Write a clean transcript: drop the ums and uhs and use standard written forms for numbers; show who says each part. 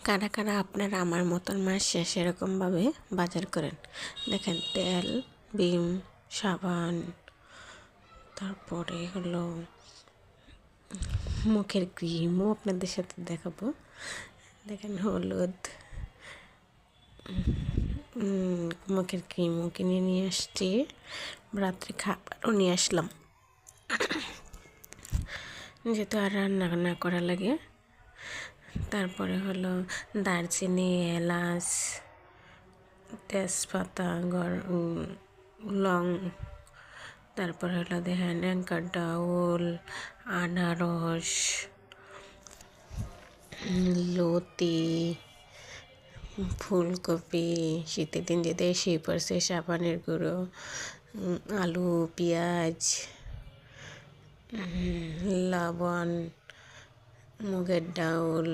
Speaker 1: কারা কারা আপনারা আমার মতন মাস শেষ এরকমভাবে বাজার করেন? দেখেন, তেল, বিম, সাবান, তারপরে হলো মুখের ক্রিমও আপনাদের সাথে দেখাবো। দেখেন, হলুদ, মুখের ক্রিমও কিনে নিয়ে আসছি, রাত্রে খাবারও নিয়ে আসলাম, যেহেতু আর রান্না না করা লাগে। তারপরে হলো দারচিনি, এলাচ, তেজপাতা, লং, তারপরে হলো দেখেন অ্যাঙ্কার ডাউল, আনারস, লতি, ফুলকপি, শীতের দিন যেতে সেই পড়ছে, সাবানের গুঁড়ো, আলু, পেঁয়াজ, লবণ, মুগের ডাউল,